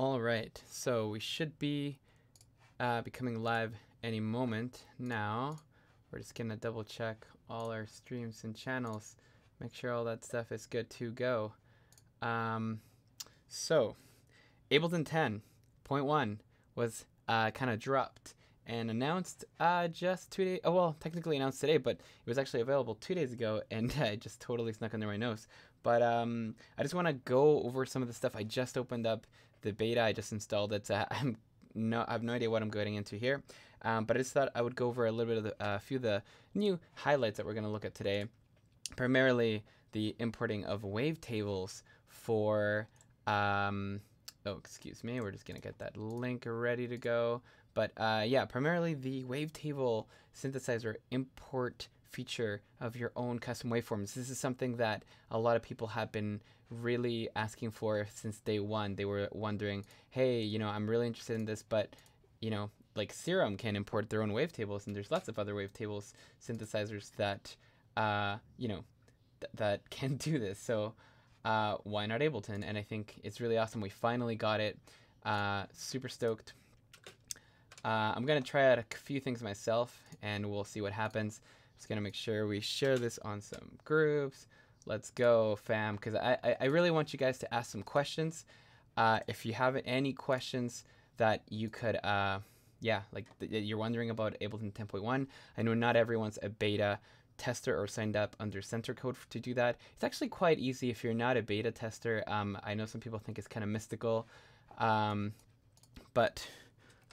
All right, so we should be becoming live any moment now. We're just gonna double check all our streams and channels, make sure all that stuff is good to go. So Ableton 10.1 was kind of dropped and announced just 2 days. Oh, well, technically announced today, but it was actually available 2 days ago, and it just totally snuck under my nose. But I just want to go over some of the stuff. I just opened up the beta. I just installed it. I have no idea what I'm going into here, but I just thought I would go over a little bit of a few of the new highlights that we're going to look at today. Primarily the importing of wavetables for oh, excuse me, we're just gonna get that link ready to go. But yeah, primarily the wavetable synthesizer import feature of your own custom waveforms. This is something that a lot of people have been really asking for since day one. They were wondering, hey, you know, I'm really interested in this, but you know, like Serum can import their own wavetables, and there's lots of other wavetables synthesizers that you know, that can do this. So why not Ableton? And I think it's really awesome. We finally got it. Super stoked. I'm gonna try out a few things myself, and we'll see what happens. Just gonna make sure we share this on some groups. Let's go, fam, because I really want you guys to ask some questions. If you have any questions that you could, yeah, like you're wondering about Ableton 10.1. I know not everyone's a beta tester or signed up under center code to do that. It's actually quite easy if you're not a beta tester. I know some people think it's kind of mystical, but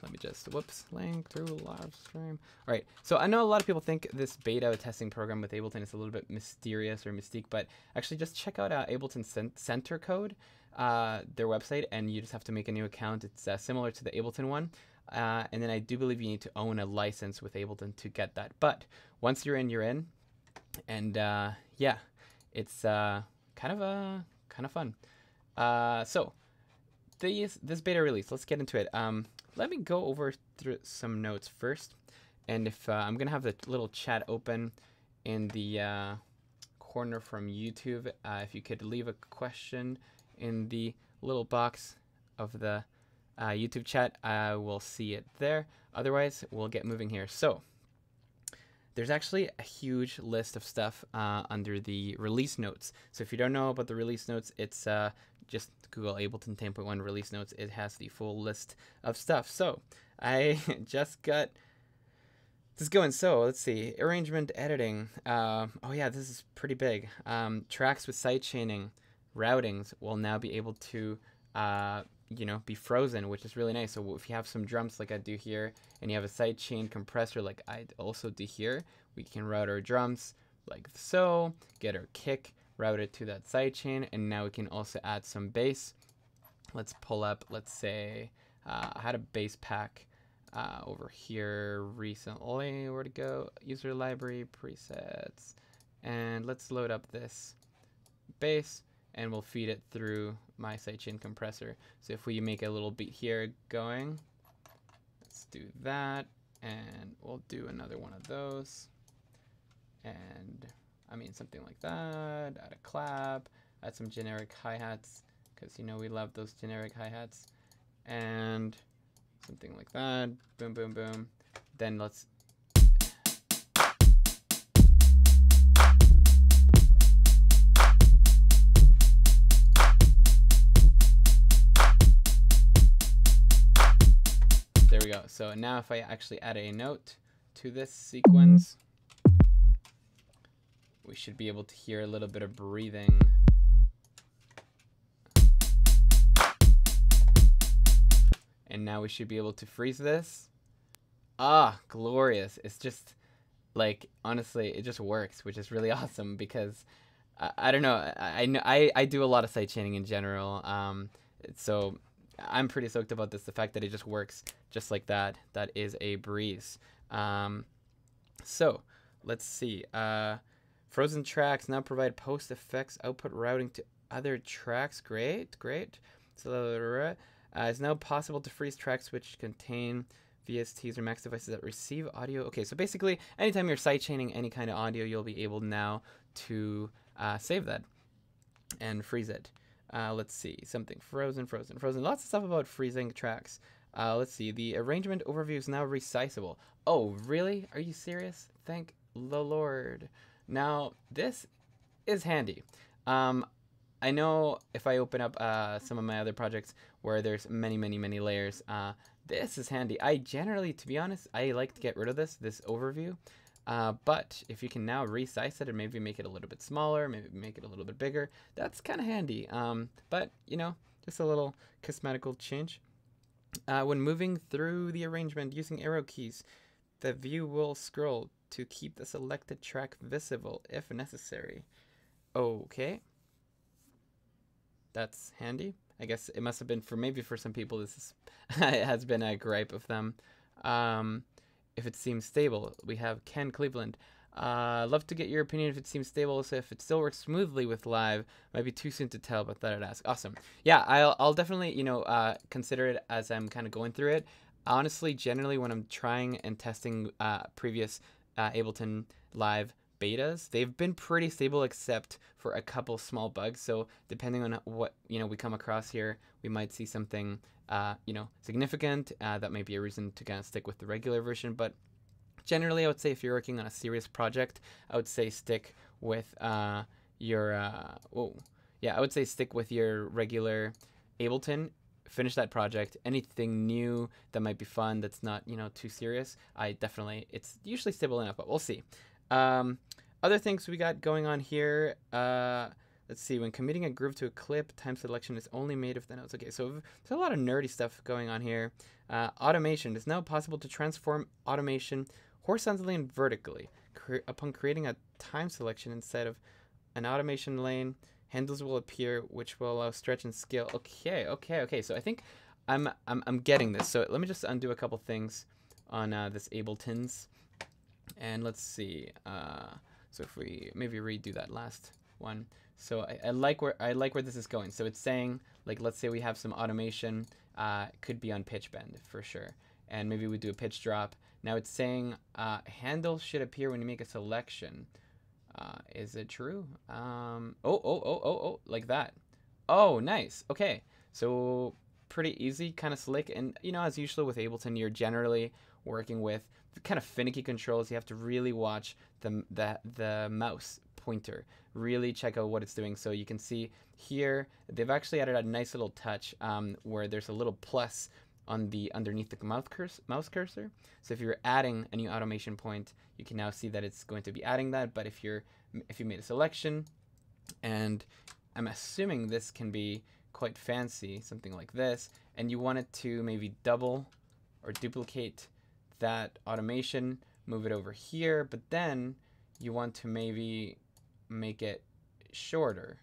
let me just, whoops, link through live stream. All right, so I know a lot of people think this beta testing program with Ableton is a little bit mysterious or mystique, but actually just check out Ableton Center Code, their website, and you just have to make a new account. It's similar to the Ableton one. And then I do believe you need to own a license with Ableton to get that. But once you're in, you're in. And yeah, it's kind of fun. So this beta release, let's get into it. Let me go over through some notes first, and if I'm gonna have the little chat open in the corner from YouTube, if you could leave a question in the little box of the YouTube chat, I will see it there. Otherwise, we'll get moving here. So there's actually a huge list of stuff under the release notes. So if you don't know about the release notes, it's just Google Ableton 10.1 release notes. It has the full list of stuff. So I just got this going. So let's see, arrangement editing. Oh yeah, this is pretty big. Tracks with sidechaining, routings will now be able to you know, be frozen, which is really nice. So if you have some drums like I do here, and you have a sidechain compressor like I also do here, we can route our drums like so, get our kick, route it to that sidechain, and now we can also add some bass. Let's pull up, let's say, I had a bass pack over here recently. Where to go? User library, presets, and let's load up this bass, and we'll feed it through my sidechain compressor. So if we make a little beat here going, let's do that, and we'll do another one of those, and I mean something like that, add a clap, add some generic hi-hats, because you know we love those generic hi-hats, and something like that, boom, boom, boom. Then let's there we go. So now if I actually add a note to this sequence, we should be able to hear a little bit of breathing. And now we should be able to freeze this. Ah, glorious. It's just like, honestly, it just works, which is really awesome because I don't know. I do a lot of sidechaining in general. So I'm pretty stoked about this. The fact that it just works just like that. That is a breeze. So let's see. Frozen tracks now provide post effects output routing to other tracks. Great, great. So it's now possible to freeze tracks which contain VSTs or Max devices that receive audio. Okay, so basically, anytime you're sidechaining any kind of audio, you'll be able now to save that and freeze it. Let's see, something frozen. Lots of stuff about freezing tracks. Let's see, the arrangement overview is now resizable. Oh, really? Are you serious? Thank the Lord. Now, this is handy. I know if I open up some of my other projects where there's many layers, this is handy. I generally, to be honest, I like to get rid of this overview. But if you can now resize it and maybe make it a little bit smaller, maybe make it a little bit bigger, that's kind of handy. But, you know, just a little cosmetical change. When moving through the arrangement using arrow keys, the view will scroll to keep the selected track visible if necessary. Okay. That's handy. I guess it must have been maybe for some people this is it has been a gripe of them. If it seems stable, we have Ken Cleveland. Love to get your opinion if it seems stable. So if it still works smoothly with live, might be too soon to tell, but thought I'd ask. Awesome. Yeah, I'll definitely, you know, consider it as I'm kind of going through it. Honestly, generally when I'm trying and testing previous Ableton Live betas, they've been pretty stable except for a couple small bugs. So depending on what, you know, we come across here, we might see something, you know, significant. That may be a reason to kind of stick with the regular version. But generally, I would say if you're working on a serious project, I would say stick with your, I would say stick with your regular Ableton. Finish that project. Anything new that might be fun, that's not, you know, too serious, it's usually stable enough, but we'll see. Other things we got going on here, let's see, when committing a groove to a clip, time selection is only made if the notes. Okay, so there's a lot of nerdy stuff going on here. Automation. It's now possible to transform automation horizontally and vertically. Upon creating a time selection instead of an automation lane, handles will appear, which will allow stretch and scale. Okay. So I think I'm getting this. So let me just undo a couple things on this Ableton's, and let's see. So if we maybe redo that last one. So I like where this is going. So it's saying, like, let's say we have some automation, could be on pitch bend for sure, and maybe we do a pitch drop. Now it's saying handle should appear when you make a selection. Is it true? Like that. Oh, nice. Okay, so pretty easy, kind of slick, and you know, as usual with Ableton, you're generally working with kind of finicky controls. You have to really watch the mouse pointer, really check out what it's doing. So you can see here they've actually added a nice little touch where there's a little plus on the underneath the mouse cursor. So if you're adding a new automation point, you can now see that it's going to be adding that. But if you made a selection, and I'm assuming this can be quite fancy, something like this, and you want it to maybe double or duplicate that automation, move it over here, but then you want to maybe make it shorter.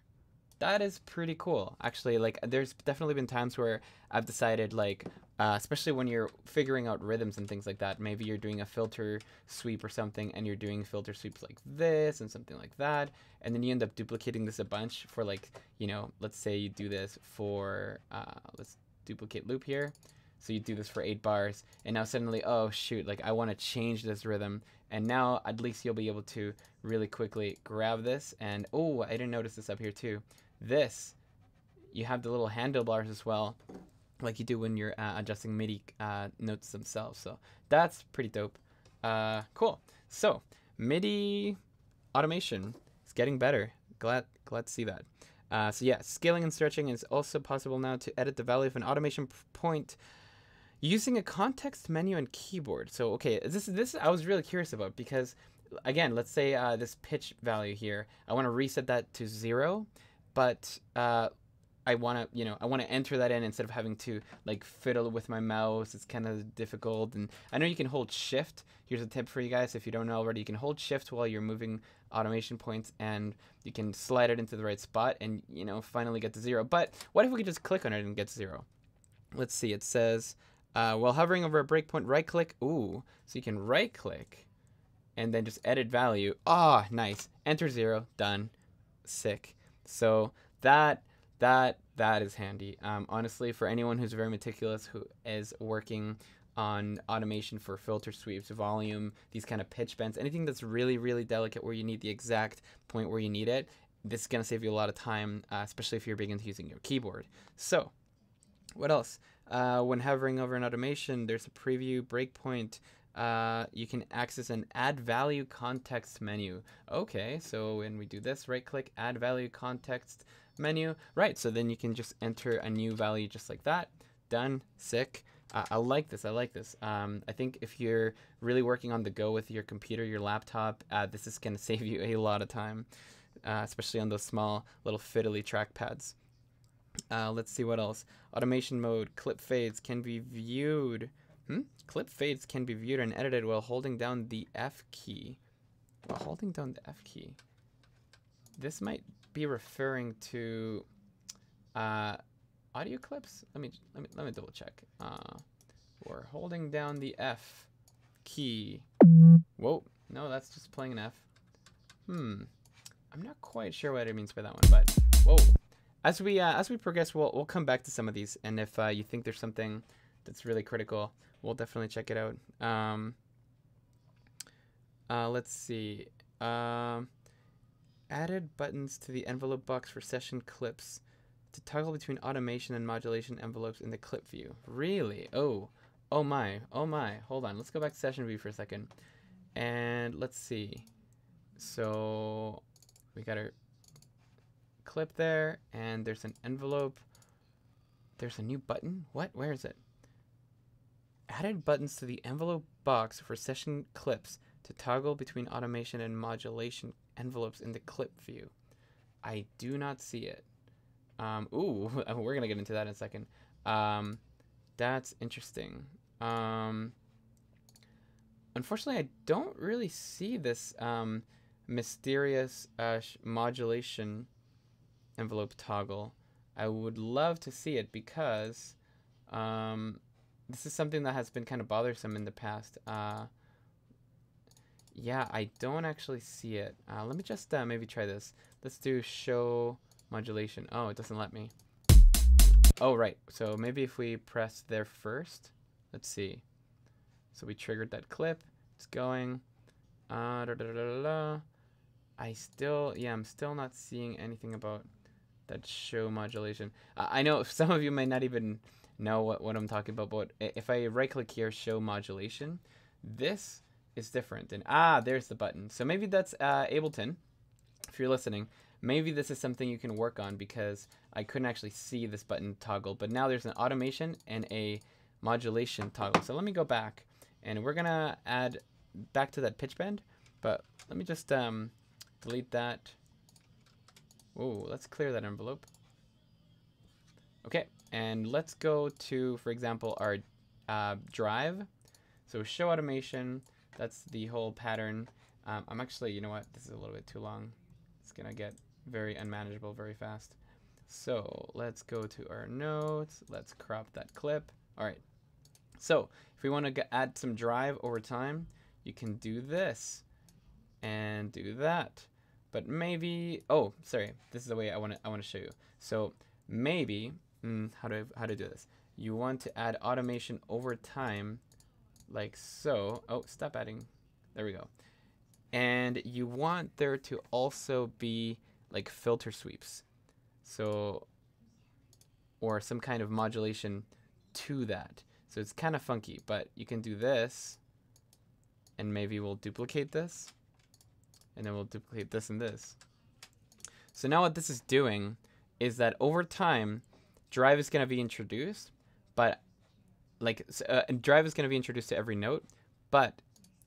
That is pretty cool. Actually, like, there's definitely been times where I've decided, like, especially when you're figuring out rhythms and things like that, maybe you're doing a filter sweep or something, and you're doing filter sweeps like this and something like that, and then you end up duplicating this a bunch for, like, you know, let's say you do this for, let's duplicate loop here. So you do this for 8 bars, and now suddenly, oh shoot, like I want to change this rhythm, and now at least you'll be able to really quickly grab this, and oh, I didn't notice this up here too. This, you have the little handlebars as well, like you do when you're adjusting MIDI notes themselves. So that's pretty dope. Cool. So MIDI automation is getting better. Glad to see that. So yeah, scaling and stretching is also possible now to edit the value of an automation point using a context menu and keyboard. So okay, this I was really curious about, because again, let's say this pitch value here, I want to reset that to 0, but I want to enter that in instead of having to like fiddle with my mouse. It's kind of difficult, and I know you can hold shift. Here's a tip for you guys if you don't know already. You can hold shift while you're moving automation points, and you can slide it into the right spot, and you know, finally get to 0. But what if we could just click on it and get to 0? Let's see. It says while hovering over a breakpoint, right click. Ooh, so you can right click and then just edit value. Ah, nice. Enter 0. Done. Sick. So that is handy. Honestly, for anyone who's very meticulous, who is working on automation for filter sweeps, volume, these kind of pitch bends, anything that's really, really delicate where you need the exact point where you need it, this is going to save you a lot of time, especially if you're big into using your keyboard. So what else? When hovering over an automation, there's a preview breakpoint. You can access an add value context menu. Okay, so when we do this, right click, add value context menu. Right, so then you can just enter a new value just like that. Done. Sick. I like this. I like this. I think if you're really working on the go with your computer, your laptop, this is going to save you a lot of time, especially on those small little fiddly trackpads. Let's see what else. Automation mode. Clip fades can be viewed. Clip fades can be viewed and edited while holding down the F key. While holding down the F key. This might be referring to audio clips. Let me double check. We're holding down the F key. Whoa, no, that's just playing an F. I'm not quite sure what it means by that one, but whoa. As we progress, we'll come back to some of these, and if you think there's something that's really critical, we'll definitely check it out. Let's see. Added buttons to the envelope box for session clips to toggle between automation and modulation envelopes in the clip view. Really? Oh my. Hold on. Let's go back to session view for a second. And let's see. So we got our clip there, and there's an envelope. There's a new button. What? Where is it? Added buttons to the envelope box for session clips to toggle between automation and modulation envelopes in the clip view. I do not see it. Ooh, we're gonna get into that in a second. That's interesting. Unfortunately, I don't really see this mysterious modulation envelope toggle. I would love to see it because this is something that has been kind of bothersome in the past. Yeah, I don't actually see it. Let me just maybe try this. Let's do show modulation. Oh, it doesn't let me. Oh, right. So maybe if we press there first. Let's see. So we triggered that clip. It's going. I'm still not seeing anything about that show modulation. I know some of you might not even know what I'm talking about, but if I right click here, show modulation, this is different. And there's the button. So maybe that's Ableton. If you're listening, maybe this is something you can work on because I couldn't actually see this button toggle, but now there's an automation and a modulation toggle. So let me go back, and we're gonna add back to that pitch bend, but let me just delete that. Oh, let's clear that envelope. Okay, and let's go to, for example, our drive. So show automation, that's the whole pattern. I'm actually, you know what, this is a little bit too long. It's gonna get very unmanageable very fast. So let's go to our notes. Let's crop that clip. All right. So if we want to add some drive over time, you can do this and do that. But maybe, oh, sorry, this is the way I want to show you. So maybe, how to do this? You want to add automation over time, like so. Oh, stop adding. There we go. And you want there to also be like filter sweeps. So, or some kind of modulation to that. So it's kind of funky, but you can do this, and maybe we'll duplicate this, and then we'll duplicate this and this. So now what this is doing is that over time, drive is going to be introduced, but drive is going to be introduced to every note, but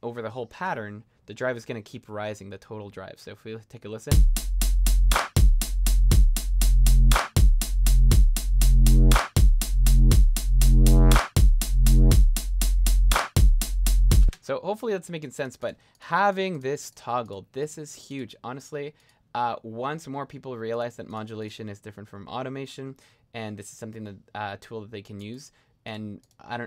over the whole pattern, the drive is going to keep rising, the total drive. So if we take a listen. So hopefully that's making sense, but having this toggle, this is huge. Honestly, once more people realize that modulation is different from automation, and this is something that tool that they can use. And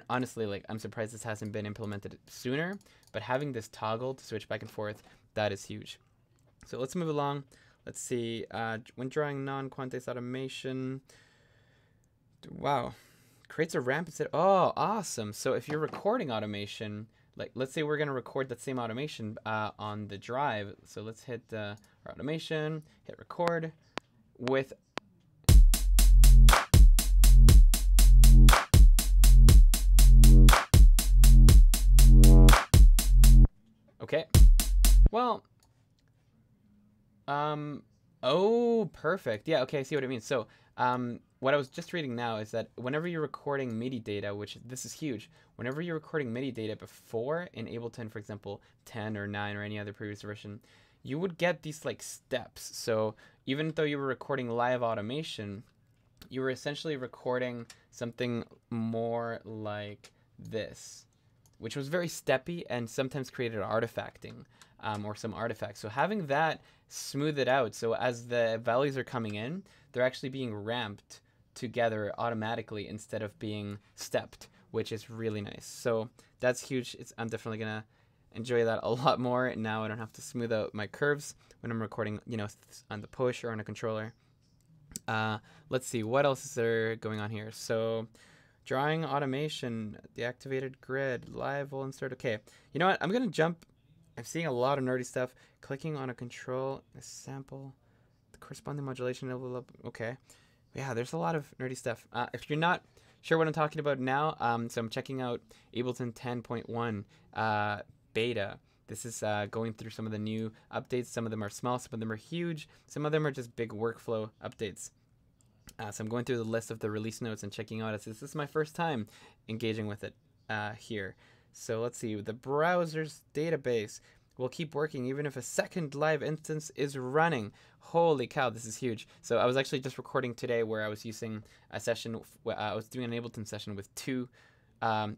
honestly, I'm surprised this hasn't been implemented sooner, but having this toggle to switch back and forth, that is huge. So let's move along. Let's see, when drawing non-quantized automation, wow, creates a ramp instead. Oh, awesome. So if you're recording automation, like, let's say we're going to record that same automation on the drive. So let's hit our automation, hit record with. Okay. Well, oh, perfect. Yeah, okay, I see what it means. So, what I was just reading now is that whenever you're recording MIDI data, which this is huge, whenever you're recording MIDI data before in Ableton, for example, 10 or 9 or any other previous version, you would get these like steps. So even though you were recording live automation, you were essentially recording something more like this, which was very steppy and sometimes created artifacting or some artifacts. So having that smooth it out, so as the values are coming in, they're actually being ramped together automatically instead of being stepped, which is really nice. So that's huge. I'm definitely gonna enjoy that a lot more. Now I don't have to smooth out my curves when I'm recording, you know, on the push or on a controller. Let's see, what else is there going on here? So drawing automation, deactivated grid, live will insert. Okay, you know what? I'm gonna jump. I'm seeing a lot of nerdy stuff. Clicking on a control, a sample, the corresponding modulation level. Okay, yeah, there's a lot of nerdy stuff. If you're not sure what I'm talking about now, so I'm checking out Ableton 10.1 beta. This is going through some of the new updates. Some of them are small, some of them are huge, some of them are just big workflow updates. So I'm going through the list of the release notes and checking out. This is my first time engaging with it here. So let's see, the browser's database will keep working even if a second live instance is running. Holy cow, this is huge. So I was actually just recording today where I was using a session, I was doing an Ableton session with 2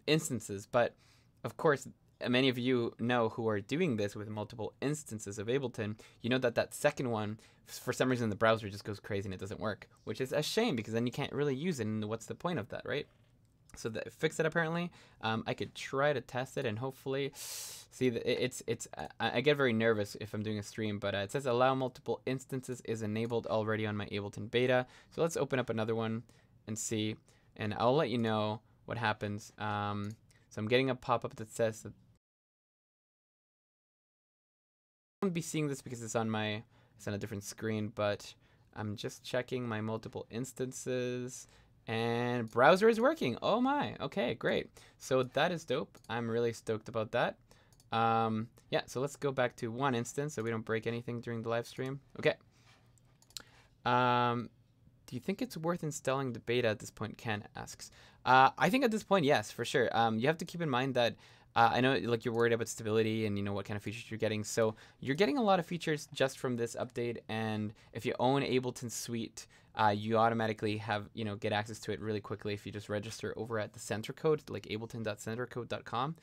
instances, but of course, many of you know who are doing this with multiple instances of Ableton, you know that that second one, for some reason the browser just goes crazy and it doesn't work, which is a shame because then you can't really use it, and what's the point of that, right? So fix it apparently. I could try to test it and hopefully see that I get very nervous if I'm doing a stream, but it says allow multiple instances is enabled already on my Ableton beta. So let's open up another one and see, and I'll let you know what happens. So I'm getting a pop-up that says that I won't be seeing this because it's on a different screen, but I'm just checking my multiple instances. And browser is working. Oh my. Okay, great. So that is dope. I'm really stoked about that. Yeah, so let's go back to one instance so we don't break anything during the live stream. Okay. Do you think it's worth installing the beta at this point? Ken asks. I think at this point, yes, for sure. You have to keep in mind that I know like you're worried about stability and you know what kind of features you're getting. So you're getting a lot of features just from this update, and if you own Ableton Suite, you automatically have, you know, get access to it really quickly if you just register over at the center code, like ableton.centercode.com.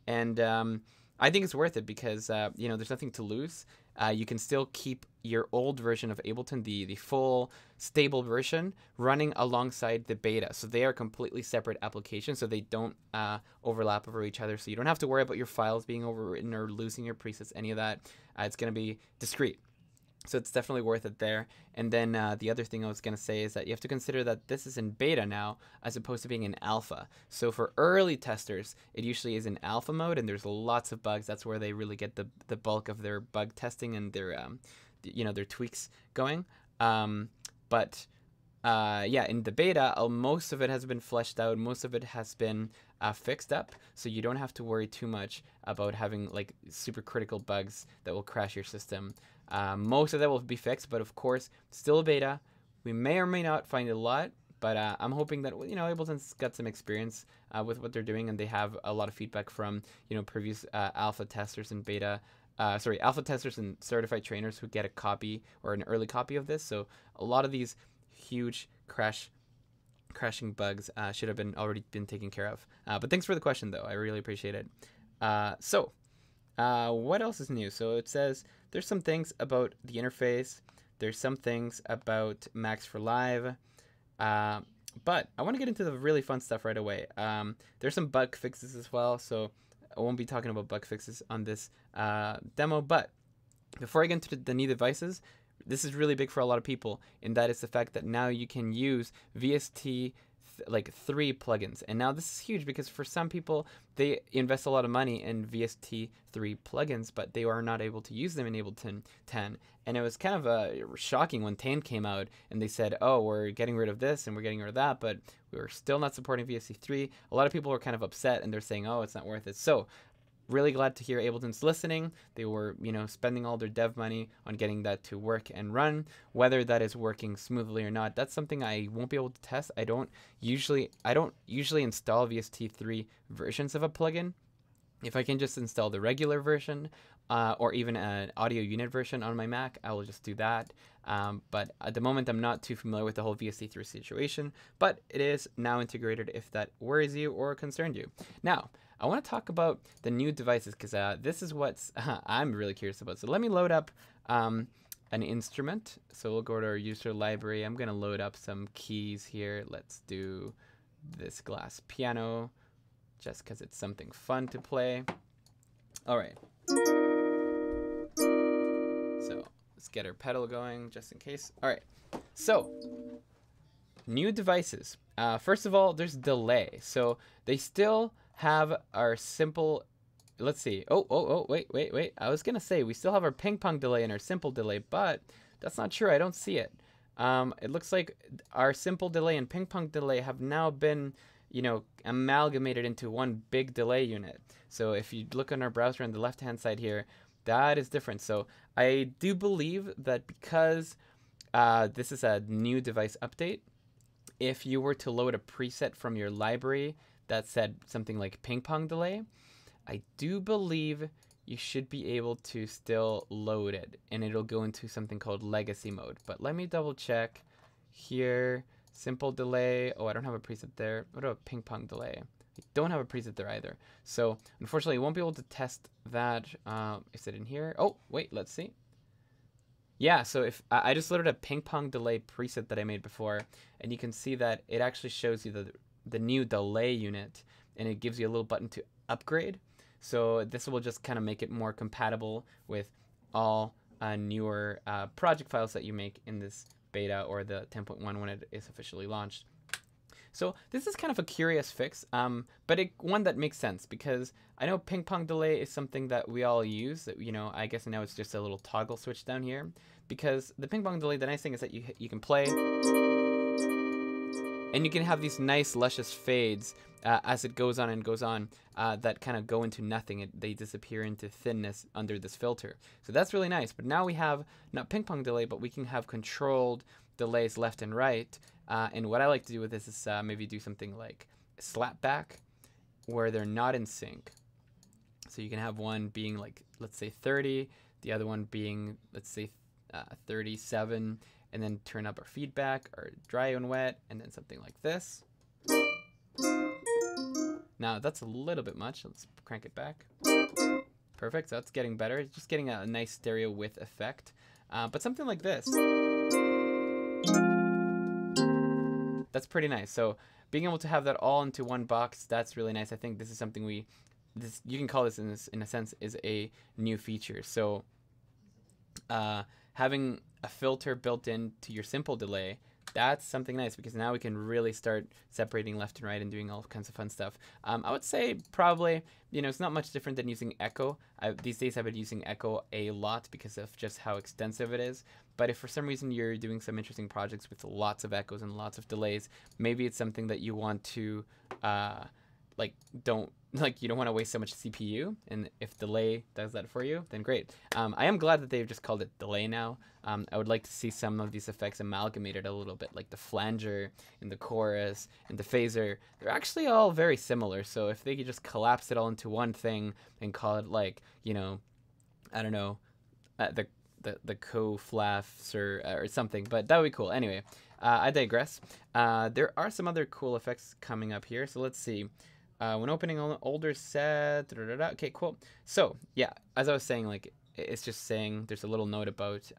And I think it's worth it because, you know, there's nothing to lose. You can still keep your old version of Ableton, the full stable version, running alongside the beta. So they are completely separate applications, so they don't overlap over each other. So you don't have to worry about your files being overwritten or losing your presets, any of that. It's going to be discrete. So it's definitely worth it there. And then the other thing I was going to say is that you have to consider that this is in beta now as opposed to being in alpha. So for early testers, it usually is in alpha mode and there's lots of bugs. That's where they really get the bulk of their bug testing and their, you know, their tweaks going. But yeah, in the beta, most of it has been fleshed out. Most of it has been fixed up. So you don't have to worry too much about having like super critical bugs that will crash your system. Most of that will be fixed, but of course, still a beta. We may or may not find a lot, but I'm hoping that, you know, Ableton's got some experience with what they're doing, and they have a lot of feedback from, you know, previous alpha testers and beta, alpha testers and certified trainers who get a copy or an early copy of this. So a lot of these huge crashing bugs should have already been taken care of. But thanks for the question, though. I really appreciate it. What else is new? So it says there's some things about the interface. There's some things about Max for Live. But I want to get into the really fun stuff right away. There's some bug fixes as well. So I won't be talking about bug fixes on this demo. But before I get into the new devices, this is really big for a lot of people. And that is the fact that now you can use VST like 3 plugins. And now this is huge because for some people, they invest a lot of money in VST3 plugins, but they are not able to use them in Ableton 10. And it was kind of shocking when 10 came out and they said, oh, we're getting rid of this and we're getting rid of that, but we were still not supporting VST3. A lot of people were kind of upset and they're saying, oh, it's not worth it. So really glad to hear Ableton's listening. They were, spending all their dev money on getting that to work and run. Whether that is working smoothly or not, that's something I won't be able to test. I don't usually install VST3 versions of a plugin. If I can just install the regular version or even an audio unit version on my Mac, I will just do that. But at the moment, I'm not too familiar with the whole VST3 situation, but it is now integrated if that worries you or concerned you. Now, I want to talk about the new devices because this is what I'm really curious about. So let me load up an instrument. So we'll go to our user library. I'm going to load up some keys here. Let's do this glass piano just because it's something fun to play. All right. So let's get our pedal going just in case. All right. So new devices. First of all, there's delay. So they still have our simple, let's see. Oh, wait. I was going to say we still have our ping pong delay and our simple delay, but that's not true. I don't see it. It looks like our simple delay and ping pong delay have now been, amalgamated into one big delay unit. So if you look on our browser on the left-hand side here, that is different. So I do believe that because this is a new device update, if you were to load a preset from your library that said something like ping pong delay, I do believe you should be able to still load it and it'll go into something called legacy mode. But let me double check here. Simple delay. Oh, I don't have a preset there. What about ping pong delay? I don't have a preset there either. So unfortunately, you won't be able to test that. Is it in here? Oh, wait, let's see. Yeah, so if I just loaded a ping pong delay preset that I made before, and you can see that it actually shows you the new delay unit, and it gives you a little button to upgrade. So this will just kind of make it more compatible with all newer project files that you make in this beta or the 10.1 when it is officially launched. So this is kind of a curious fix, but one that makes sense because I know ping pong delay is something that we all use. That, I guess now it's just a little toggle switch down here because the ping pong delay, the nice thing is that you can play and you can have these nice luscious fades as it goes on and goes on that kind of go into nothing. They disappear into thinness under this filter. So that's really nice. But now we have not ping pong delay, but we can have controlled delays left and right. And what I like to do with this is maybe do something like slap back where they're not in sync. So you can have one being like, let's say 30, the other one being, let's say 37, and then turn up our feedback, or dry and wet, and then something like this. Now that's a little bit much. Let's crank it back. Perfect, so that's getting better. It's just getting a nice stereo width effect. But something like this. That's pretty nice. So being able to have that all into one box, that's really nice. I think this is something you can call this in a sense is a new feature. So having a filter built into your simple delay, that's something nice because now we can really start separating left and right and doing all kinds of fun stuff. I would say probably, it's not much different than using Echo. These days I've been using Echo a lot because of just how extensive it is. But if for some reason you're doing some interesting projects with lots of echoes and lots of delays, maybe it's something that you want to, you don't want to waste so much CPU, and if delay does that for you, then great. I am glad that they've just called it delay now. I would like to see some of these effects amalgamated a little bit, like the flanger and the chorus and the phaser. They're actually all very similar, so if they could just collapse it all into one thing and call it like, I don't know, the co-flaffs or something, but that would be cool. Anyway, I digress. There are some other cool effects coming up here, so let's see. When opening an older set, okay, cool. So yeah, as I was saying, like it's just saying there's a little note about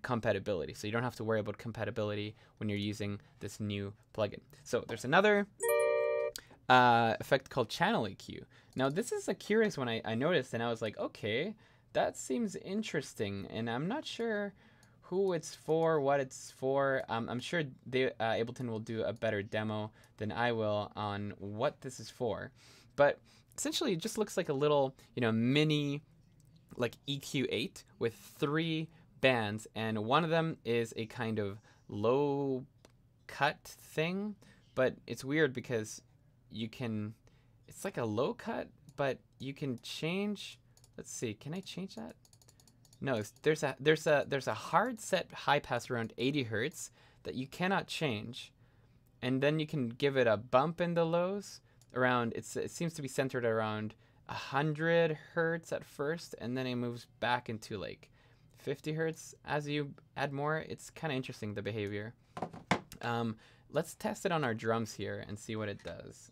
compatibility. So you don't have to worry about compatibility when you're using this new plugin. So there's another effect called channel EQ. Now this is a curious one I noticed, and I was like, okay, that seems interesting, and I'm not sure who it's for, what it's for. I'm sure they, Ableton will do a better demo than I will on what this is for. But essentially, it just looks like a little, mini, like EQ8 with 3 bands, and one of them is a kind of low cut thing, but it's weird because it's like a low cut, but you can change. Let's see, can I change that? No, there's a hard set high pass around 80 hertz that you cannot change, and then you can give it a bump in the lows around. It seems to be centered around 100 hertz at first, and then it moves back into like 50 hertz as you add more. It's kind of interesting, the behavior. Let's test it on our drums here and see what it does.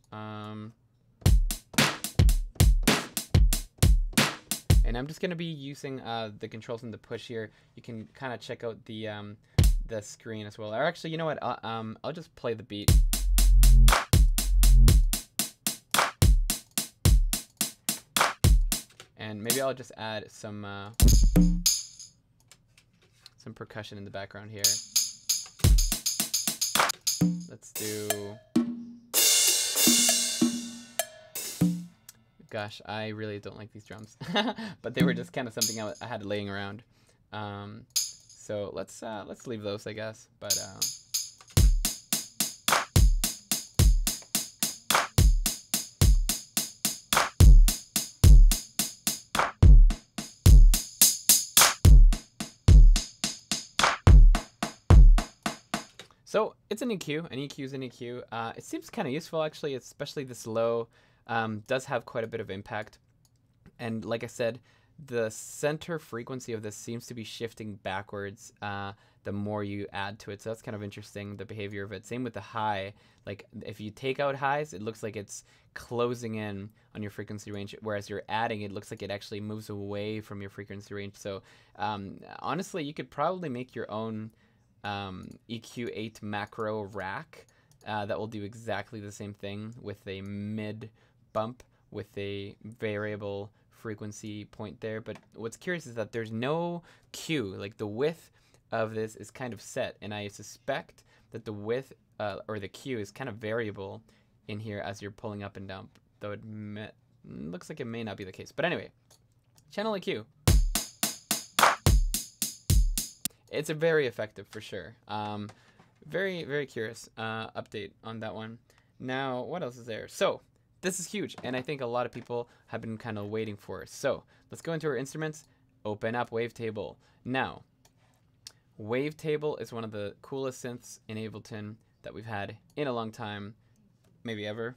And I'm just going to be using the controls in the push here. You can kind of check out the screen as well. Or actually, you know what? I'll just play the beat. And maybe I'll just add some percussion in the background here. Let's do... Gosh, I really don't like these drums, but they were just kind of something I had laying around. So let's leave those, I guess. But so it's an EQ. An EQ is an EQ. It seems kind of useful, actually, especially this low. Does have quite a bit of impact, and like I said, the center frequency of this seems to be shifting backwards the more you add to it, so that's kind of interesting, the behavior of it. Same with the high. Like if you take out highs, it looks like it's closing in on your frequency range, whereas you're adding, it looks like it actually moves away from your frequency range. So honestly, you could probably make your own EQ8 macro rack that will do exactly the same thing with a mid bump with a variable frequency point there. But what's curious is that there's no Q. Like the width of this is kind of set, and I suspect that the width or the Q is kind of variable in here as you're pulling up and down, though it looks like it may not be the case. But anyway, channel EQ. It's a very effective for sure. Very, very curious update on that one. Now, what else is there? So this is huge, and I think a lot of people have been kind of waiting for it. So let's go into our instruments, open up Wavetable. Now, Wavetable is one of the coolest synths in Ableton that we've had in a long time, maybe ever.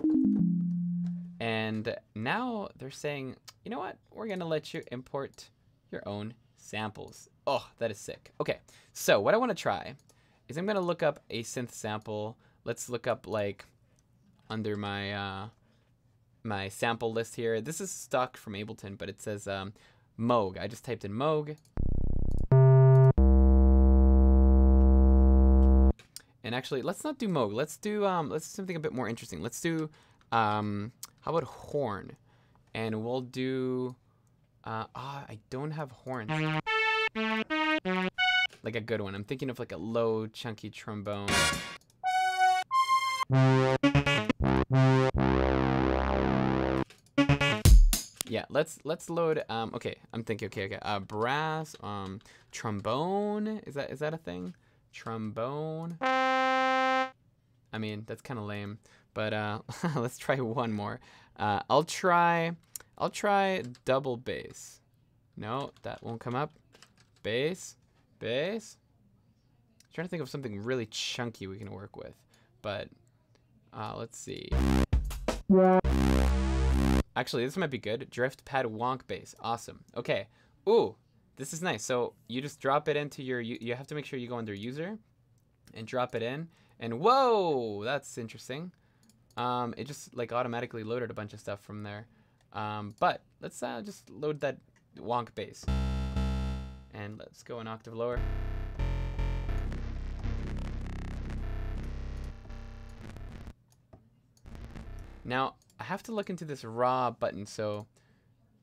And now they're saying, you know what? We're going to let you import your own samples. Oh, that is sick. Okay, so what I want to try is I'm going to look up a synth sample. Let's look up like under my my sample list here. This is stock from Ableton, but it says Moog. I just typed in Moog. And actually, let's not do Moog. Let's do something a bit more interesting. Let's do how about horn? And we'll do I don't have horns. Like a good one. I'm thinking of like a low, chunky trombone. Yeah, let's load. Okay, I'm thinking. Okay. Brass. Trombone. Is that a thing? Trombone. I mean, that's kind of lame. But let's try one more. I'll try double bass. No, that won't come up. Bass. I'm trying to think of something really chunky we can work with, but let's see. Actually, this might be good. Drift pad wonk bass. Awesome. Okay. Ooh, this is nice. So you just drop it into your. You have to make sure you go under user, and drop it in. And whoa, that's interesting. It just like automatically loaded a bunch of stuff from there. But let's just load that wonk bass. And let's go an octave lower. Now, I have to look into this raw button, so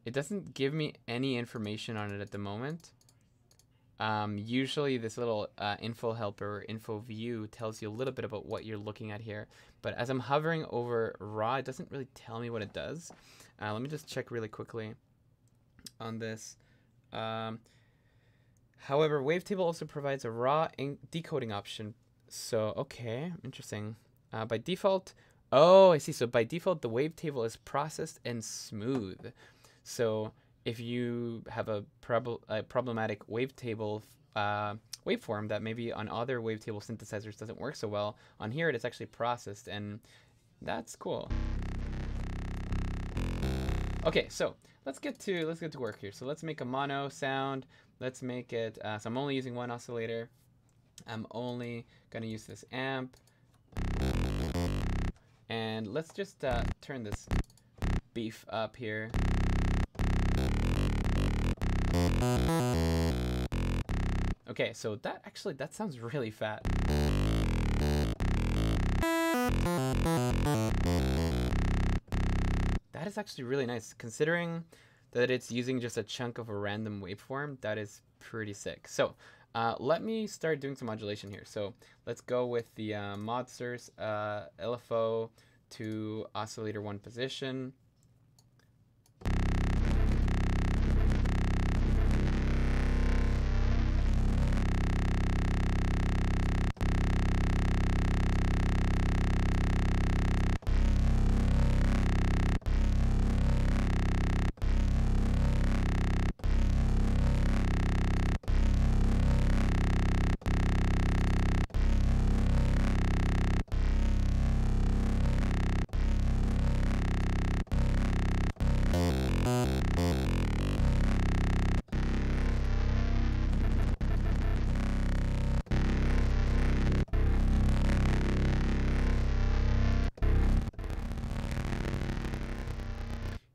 it doesn't give me any information on it at the moment. Usually this little info helper, info view, tells you a little bit about what you're looking at here. But as I'm hovering over raw, it doesn't really tell me what it does. Let me just check really quickly on this. However, Wavetable also provides a raw decoding option. So, okay, interesting. By default, oh, I see. So by default, the wavetable is processed and smooth. So if you have a problematic wavetable waveform that maybe on other wavetable synthesizers doesn't work so well, on here it is actually processed, and that's cool. Okay, so let's get to work here. So let's make a mono sound. Let's make it. So I'm only using one oscillator. I'm only gonna use this amp, and let's just turn this beef up here. Okay, so that sounds really fat. That is actually really nice, considering that it's using just a chunk of a random waveform. That is pretty sick. So let me start doing some modulation here. So let's go with the mod source LFO to oscillator 1 position.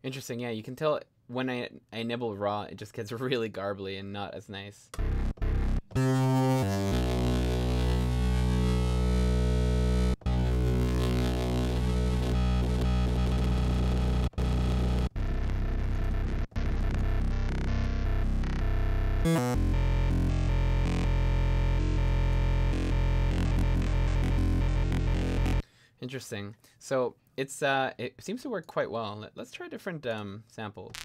Interesting, yeah, you can tell when I nibble raw, it just gets really garbly and not as nice. Interesting. So it's it seems to work quite well. Let's try different samples.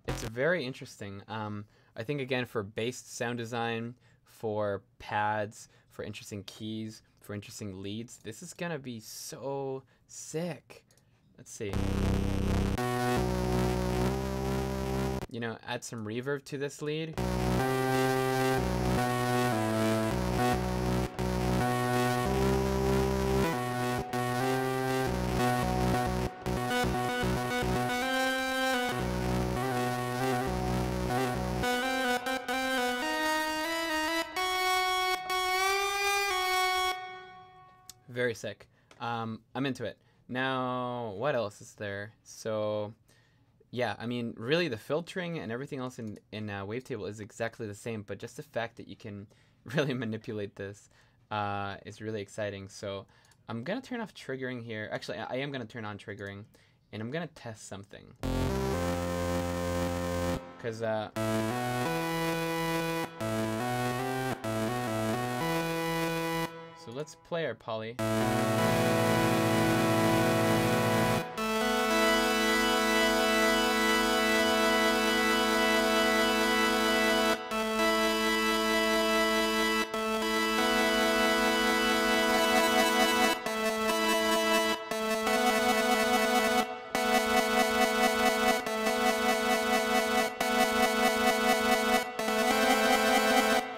It's very interesting. I think again for based sound design, for pads, for interesting keys, for interesting leads, this is gonna be so sick. Let's see. You know, add some reverb to this lead. Very sick. I'm into it. Now, what else is there? So, yeah, I mean, really the filtering and everything else in Wavetable is exactly the same, but just the fact that you can really manipulate this is really exciting. So I'm going to turn off triggering here. Actually, I am going to turn on triggering, and I'm going to test something. Because... So let's play our poly.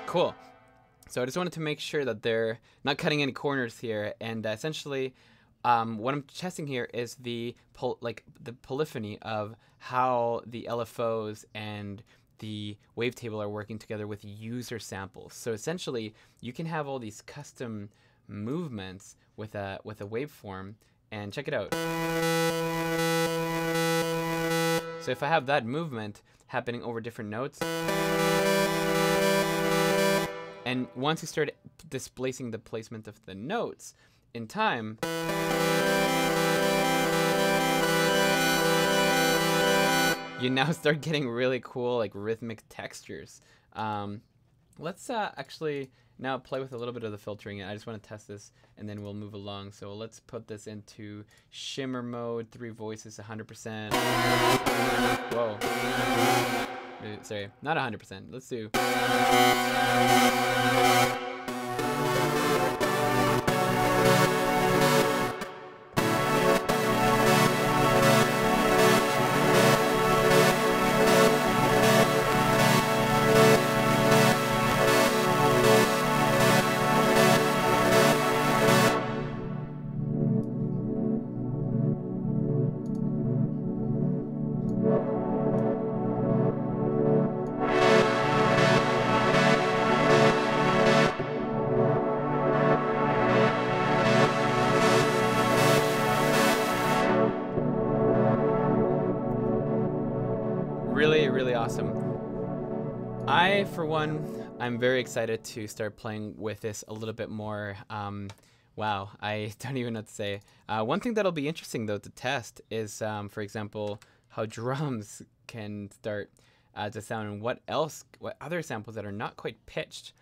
Cool. So I just wanted to make sure that they're not cutting any corners here, and essentially what I'm testing here is the polyphony of how the LFOs and the wavetable are working together with user samples. So essentially you can have all these custom movements with a waveform, and check it out. So if I have that movement happening over different notes, And once you start displacing the placement of the notes in time, you now start getting really cool like rhythmic textures. Let's actually now play with a little bit of the filtering. I just want to test this and then we'll move along. So let's put this into shimmer mode, 3 voices, 100%. Whoa. Sorry, not 100%. Let's do. Really awesome. I, for one, I'm very excited to start playing with this a little bit more. Wow, I don't even know what to say. One thing that'll be interesting, though, to test is, for example, how drums can start to sound and what other samples that are not quite pitched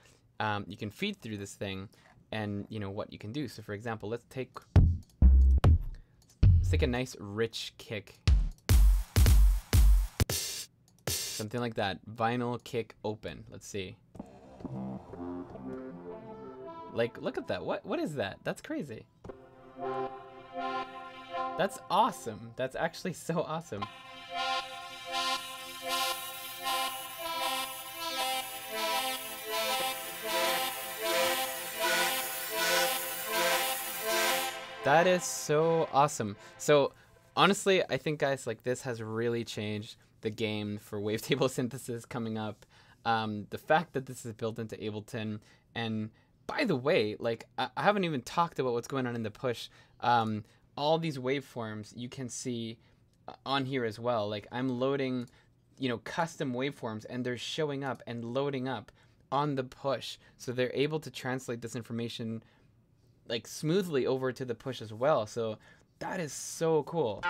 you can feed through this thing and, you know, what you can do. So, for example, let's take a nice rich kick. Something like that. Vinyl kick open. Let's see. Like, look at that. What is that? That's crazy. That's awesome. That's actually so awesome. That is so awesome. So, honestly, I think, guys, like, this has really changed the game for wavetable synthesis coming up. The fact that this is built into Ableton, and by the way, like I haven't even talked about what's going on in the push. All these waveforms you can see on here as well. Like I'm loading, you know, custom waveforms, and they're showing up and loading up on the push, so they're able to translate this information like smoothly over to the push as well. So that is so cool.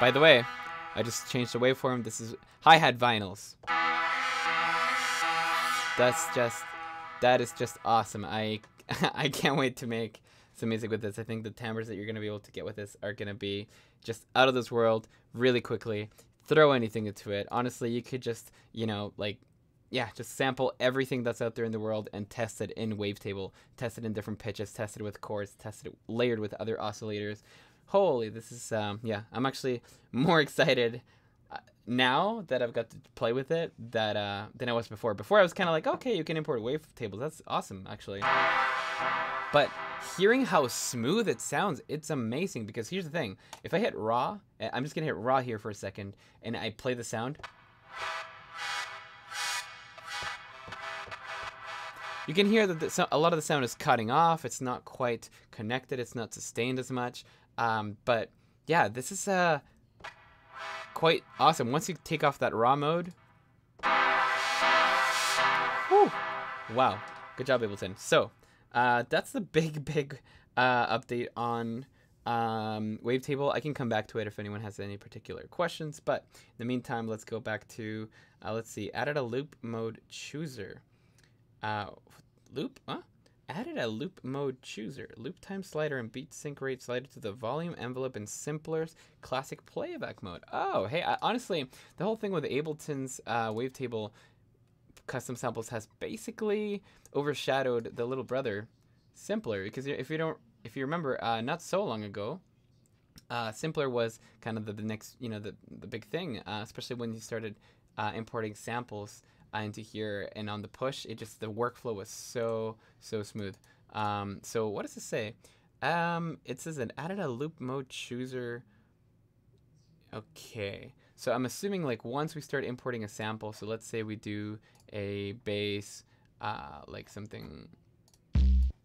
By the way, I just changed the waveform. This is hi-hat vinyls. That is just awesome. I can't wait to make some music with this. I think the timbres that you're gonna be able to get with this are gonna be just out of this world really quickly. Throw anything into it. Honestly, you could just, you know, like, yeah, just sample everything that's out there in the world and test it in Wavetable. Test it in different pitches, test it with chords, test it layered with other oscillators. Holy, this is, yeah, I'm actually more excited now that I've got to play with it than I was before. Before I was kind of like, okay, you can import wavetables. That's awesome, actually. But hearing how smooth it sounds, it's amazing, because here's the thing. If I hit raw, I'm just going to hit raw here for a second, and I play the sound. You can hear that a lot of the sound is cutting off. It's not quite connected. It's not sustained as much. But yeah, this is quite awesome. Once you take off that raw mode, whew, wow, good job, Ableton. So that's the big update on Wavetable. I can come back to it if anyone has any particular questions. But in the meantime, let's go back to let's see. Added a loop mode chooser. Added a loop mode chooser, loop time slider and beat sync rate slider to the volume envelope in Simpler's classic playback mode. Oh, hey, honestly, the whole thing with Ableton's Wavetable custom samples has basically overshadowed the little brother, Simpler, because if you remember, not so long ago, Simpler was kind of the next, you know, the big thing, especially when you started importing samples into here, and on the push, the workflow was so smooth. So what does it say? It says it added a loop mode chooser. Okay, so I'm assuming like once we start importing a sample, so let's say we do a bass, like something,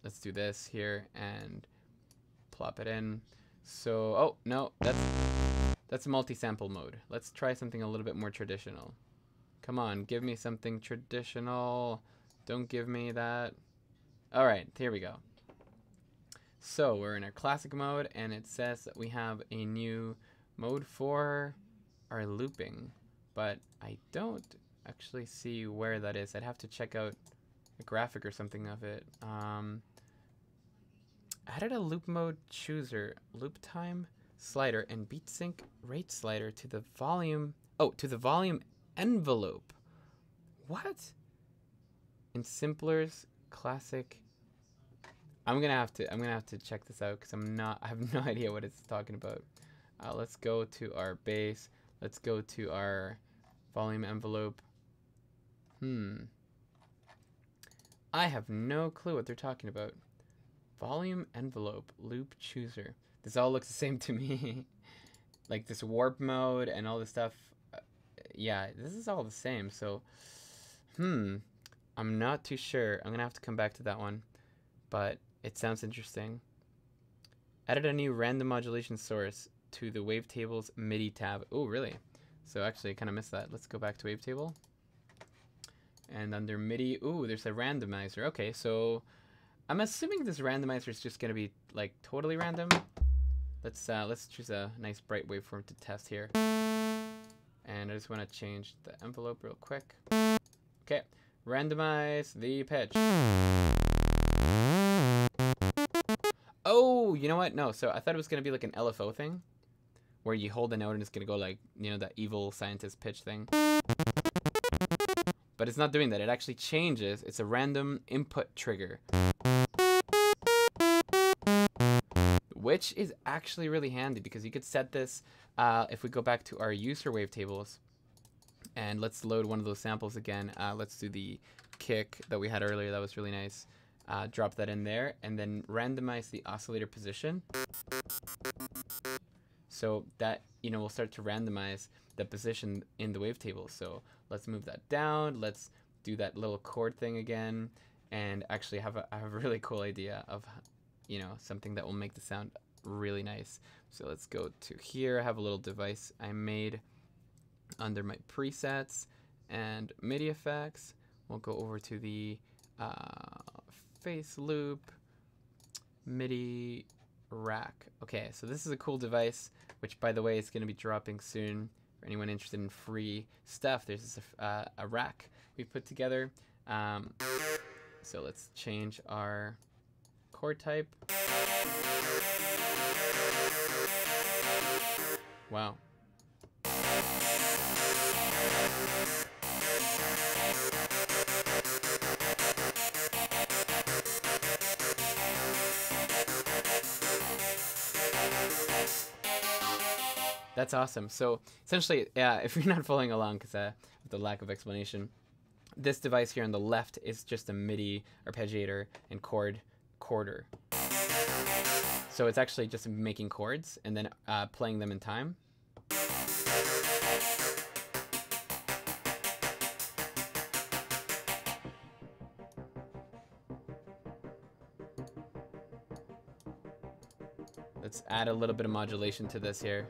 let's do this here and plop it in. So, oh no, that's a multi-sample mode. Let's try something a little bit more traditional. Come on, give me something traditional. Don't give me that. All right, here we go. So we're in our classic mode, and it says that we have a new mode for our looping, but I don't actually see where that is. I'd have to check out a graphic or something of it. Added a loop mode chooser, loop time slider, and beat sync rate slider to the volume. Oh, to the volume envelope. What? In Simpler's classic. I'm gonna have to check this out because I have no idea what it's talking about. Let's go to our bass. Let's go to our volume envelope. I have no clue what they're talking about. Volume envelope, loop chooser. This all looks the same to me. Like this warp mode and all this stuff. Yeah, this is all the same. So, I'm not too sure. I'm gonna have to come back to that one, but it sounds interesting. Added a new random modulation source to the Wavetables MIDI tab. Oh, really? So actually, I kind of missed that. Let's go back to Wavetable. And under MIDI, ooh, there's a randomizer. Okay, so I'm assuming this randomizer is just gonna be like totally random. Let's choose a nice bright waveform to test here. And I just want to change the envelope real quick. Okay, randomize the pitch. Oh, you know what? No, so I thought it was gonna be like an LFO thing, where you hold a note and it's gonna go like, you know, that evil scientist pitch thing. But it's not doing that. It actually changes. It's a random input trigger, which is actually really handy because you could set this, if we go back to our user wavetables, and let's load one of those samples again. Let's do the kick that we had earlier. That was really nice. Drop that in there, and then randomize the oscillator position. So that, you know, we'll start to randomize the position in the wavetable. So let's move that down. Let's do that little chord thing again, and actually I have a really cool idea of, you know, something that will make the sound really nice. So let's go to here. I have a little device I made under my presets and MIDI effects. We'll go over to the face loop MIDI rack. Okay, so this is a cool device, which by the way is going to be dropping soon for anyone interested in free stuff. There's this, a rack we put together. So let's change our chord type. Wow. That's awesome. So essentially, yeah, if you're not following along because of the lack of explanation, this device here on the left is just a MIDI arpeggiator and chorder. So it's actually just making chords and then playing them in time. Let's add a little bit of modulation to this here.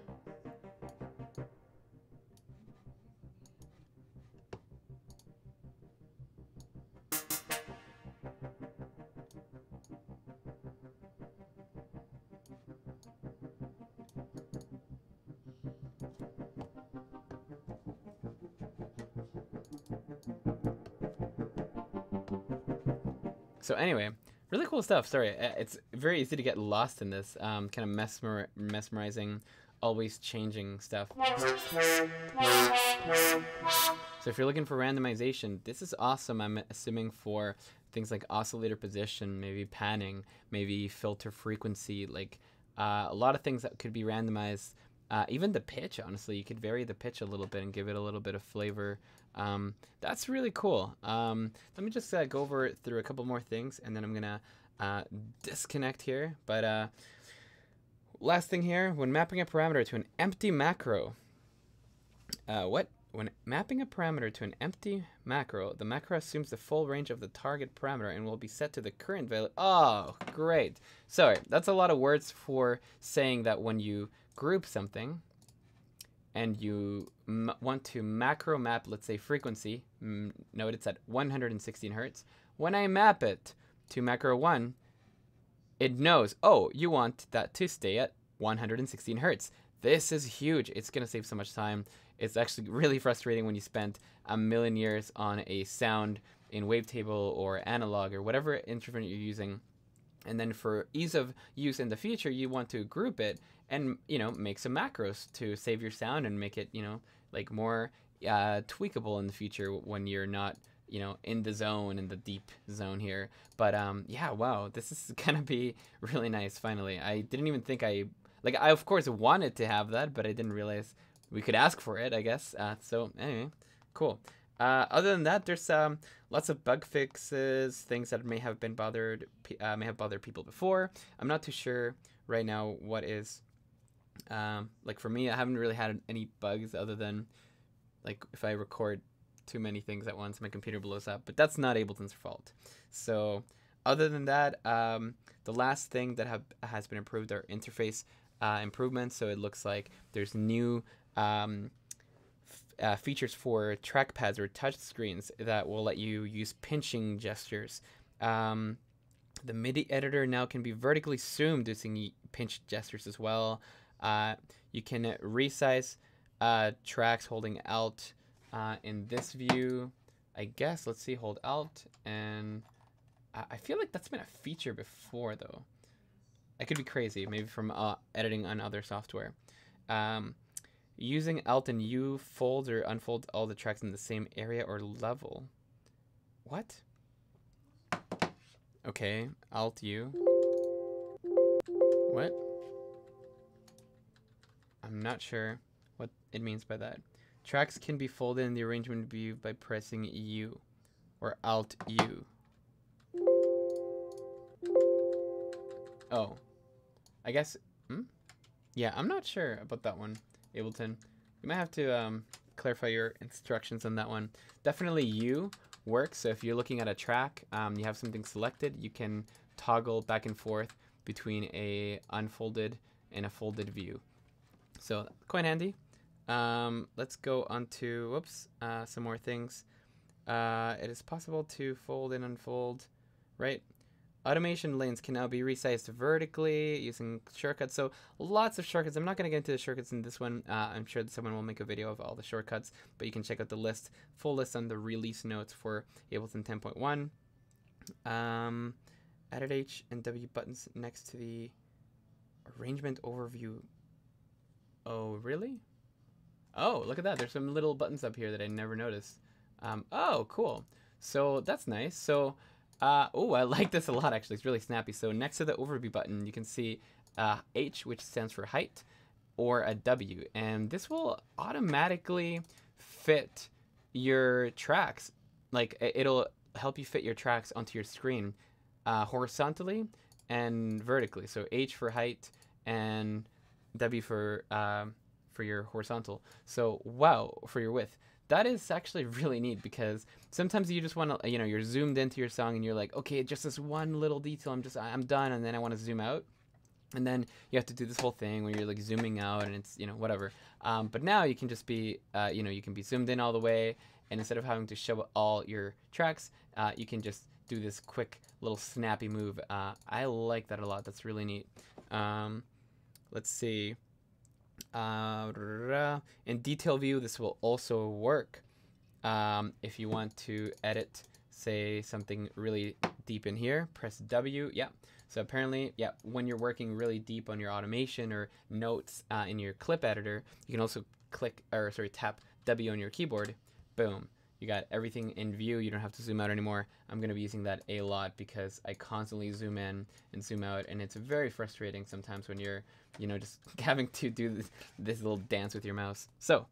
So anyway, really cool stuff. Sorry, it's very easy to get lost in this kind of mesmerizing, always changing stuff. So if you're looking for randomization, this is awesome. I'm assuming for things like oscillator position, maybe panning, maybe filter frequency, like a lot of things that could be randomized. Even the pitch, honestly, you could vary the pitch a little bit and give it a little bit of flavor. That's really cool. Let me just go over through a couple more things, and then I'm gonna disconnect here. But last thing here, when mapping a parameter to an empty macro, when mapping a parameter to an empty macro, the macro assumes the full range of the target parameter and will be set to the current value. Oh, great. Sorry, that's a lot of words for saying that when you group something and you want to macro map, let's say frequency, note it's at 116 hertz. When I map it to macro 1, it knows, oh, you want that to stay at 116 hertz. This is huge. It's going to save so much time. It's actually really frustrating when you spent a million years on a sound in wavetable or analog or whatever instrument you're using. And then for ease of use in the future, you want to group it and, you know, make some macros to save your sound and make it, you know, like more tweakable in the future when you're not, you know, in the zone, in the deep zone here. But yeah, wow, this is gonna be really nice finally. I didn't even think I of course wanted to have that, but I didn't realize we could ask for it, I guess. So anyway, cool. Other than that, there's lots of bug fixes, things that may have bothered people before. I'm not too sure right now what is. Like for me, I haven't really had any bugs other than like if I record too many things at once, my computer blows up. But that's not Ableton's fault. So other than that, the last thing that has been improved are interface improvements. So it looks like there's new features for trackpads or touch screens that will let you use pinching gestures. The MIDI editor now can be vertically zoomed using pinch gestures as well. You can resize tracks holding Alt in this view. I guess, let's see, hold Alt, and I feel like that's been a feature before though. I could be crazy, maybe from editing on other software. Using Alt and U folds or unfolds all the tracks in the same area or level. What? Okay, Alt U. What? I'm not sure what it means by that. Tracks can be folded in the arrangement view by pressing U or Alt U. Oh, I guess, yeah, I'm not sure about that one, Ableton. You might have to clarify your instructions on that one. Definitely U works, so if you're looking at a track, you have something selected, you can toggle back and forth between a unfolded and a folded view. So quite handy. Let's go on to, whoops, some more things. It is possible to fold and unfold, right? Automation lanes can now be resized vertically using shortcuts. So lots of shortcuts. I'm not going to get into the shortcuts in this one. I'm sure that someone will make a video of all the shortcuts, but you can check out the list, full list on the release notes for Ableton 10.1. Added H and W buttons next to the arrangement overview. Oh, really? Oh, look at that. There's some little buttons up here that I never noticed. Oh, cool. So that's nice. So oh, I like this a lot, actually. It's really snappy. So next to the overview button, you can see H, which stands for height, or a W. And this will automatically fit your tracks. Like, it'll help you fit your tracks onto your screen horizontally and vertically. So H for height and W for your horizontal. So, wow, for your width. That is actually really neat because sometimes you just want to, you know, you're zoomed into your song and you're like, okay, just this one little detail, I'm done, and then I want to zoom out. And then you have to do this whole thing where you're like zooming out and it's, you know, whatever. But now you can just be, you know, you can be zoomed in all the way, and instead of having to show all your tracks, you can just do this quick little snappy move. I like that a lot. That's really neat. Let's see. In detail view, this will also work if you want to edit, say, something really deep in here. Press W. Yeah. So apparently, yeah, when you're working really deep on your automation or notes in your clip editor, you can also tap W on your keyboard. Boom. You got everything in view. You don't have to zoom out anymore. I'm going to be using that a lot because I constantly zoom in and zoom out, and it's very frustrating sometimes when you're, you know, just having to do this little dance with your mouse. So,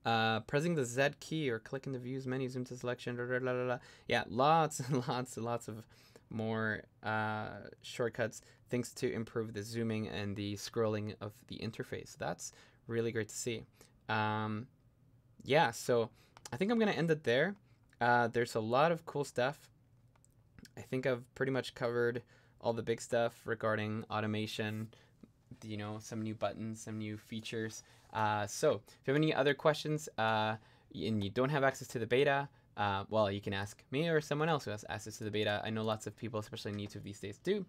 pressing the Z key or clicking the views menu, zoom to selection, yeah, lots and lots of more shortcuts, things to improve the zooming and the scrolling of the interface. That's really great to see. Yeah, so I think I'm going to end it there. There's a lot of cool stuff. I think I've pretty much covered all the big stuff regarding automation, you know, some new buttons, some new features. So if you have any other questions and you don't have access to the beta, well, you can ask me or someone else who has access to the beta. I know lots of people, especially on YouTube these days, do.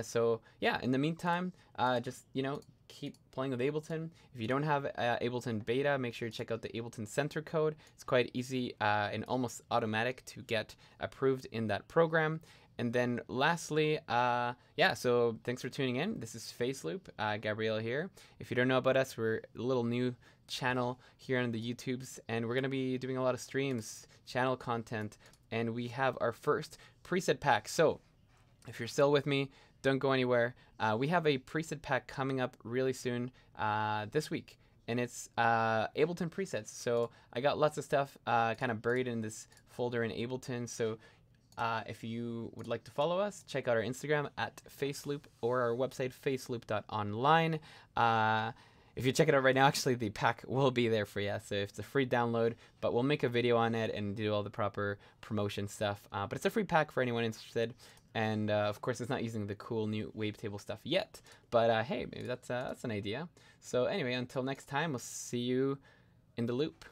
So yeah, in the meantime, just, you know, keep playing with Ableton. If you don't have Ableton beta, make sure you check out the Ableton Center code. It's quite easy and almost automatic to get approved in that program. And then lastly, yeah, so thanks for tuning in. This is FaceLoop, Gabrielle here. If you don't know about us, we're a little new channel here on the YouTubes, and we're going to be doing a lot of streams, channel content, and we have our first preset pack. So if you're still with me, don't go anywhere. We have a preset pack coming up really soon this week, and it's Ableton presets. So I got lots of stuff kind of buried in this folder in Ableton. So if you would like to follow us, check out our Instagram at FaceLoop or our website faceloop.online. If you check it out right now, actually the pack will be there for you. So it's a free download, but we'll make a video on it and do all the proper promotion stuff. But it's a free pack for anyone interested. And of course, it's not using the cool new wavetable stuff yet. But hey, maybe that's an idea. So anyway, until next time, we'll see you in the loop.